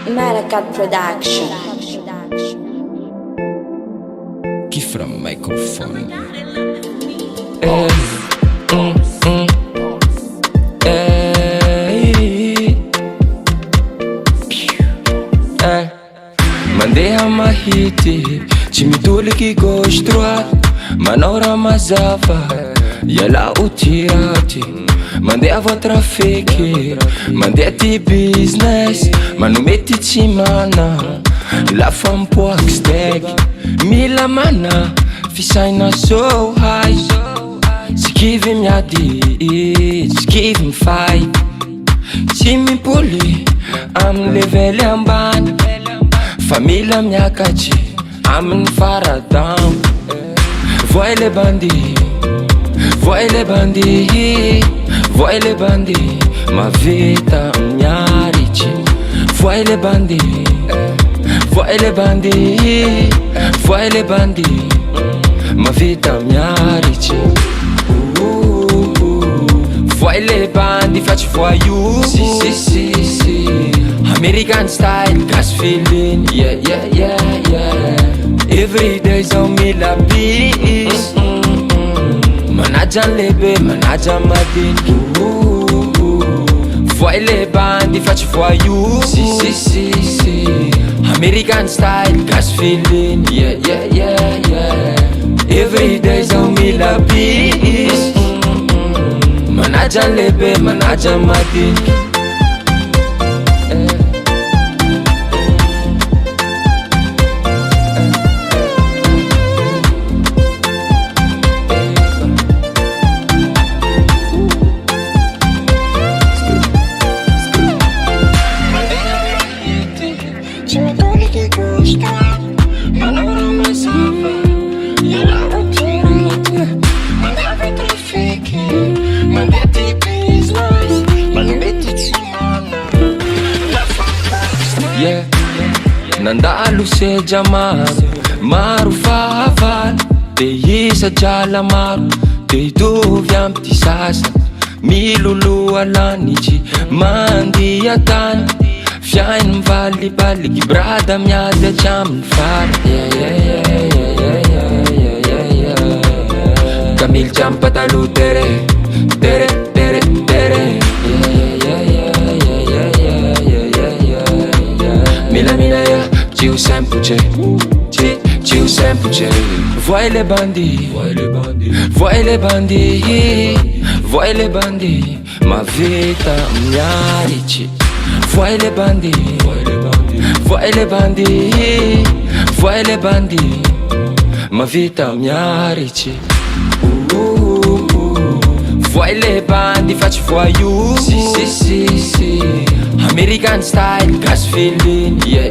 Maracat Production. Key from microphone. Mandeha mahity, tsy mitoliky gauche droite, manao raha mazava, iala ho ty raty. Mandeha ava trafiky, mandeha ty business, manome ty tsy mana, lafa mipoaky steak. Mila mana, fisaina so high, tsy kivy miady, tsy kivy mifay, tsy mipoly amin'ny levely ambany, fa mila miakatry amin'ny faradamo. Voy les bandits, voy les bandits, voy les bandits, mavita miaritry. Voy les bandits, voy les bandits, voy les bandits, mavita miaritry. Voy les bandits, fetch voyou. Si. American style, gas feeling, yeah. Every day's on me la peace. Manajan lebe, manajan madin. Voy les bandits, fetch voyou. Si. American style, gas feeling, yeah. Every day's on me la peace. Manajan lebe, manajan madin. Yeah, nandalo seja maro fahavalo, de isa drala maro, de hitovy amby ty sasa. Miloloha lanitry mandia tany, fiainy mivalibaliky brada miady hatramin'ny fara. Kamilitra amy patalo tere. Mila ya, tio semplice, tio semplice. Voy les bandits, voy les bandits, voy les bandits, ma vita miaritry. Voy les bandits, voy les bandits, voy les bandits, ma vita miaritry. Voy les bandits, fetch voyou. Si. American style, gas feeling, yeah.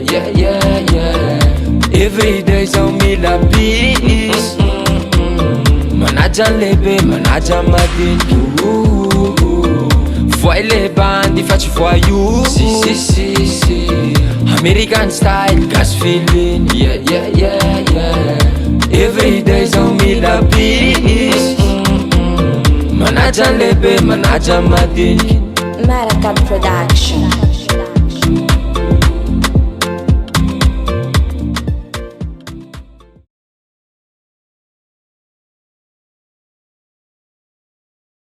Every day's on me la peace. Manajan lebe, manajan madin. Voy les bandits, fetch voyou. Si. American style, gas feeling, yeah. Every day's on me la peace. Manajan lebe, manajan madin. Maracat Production.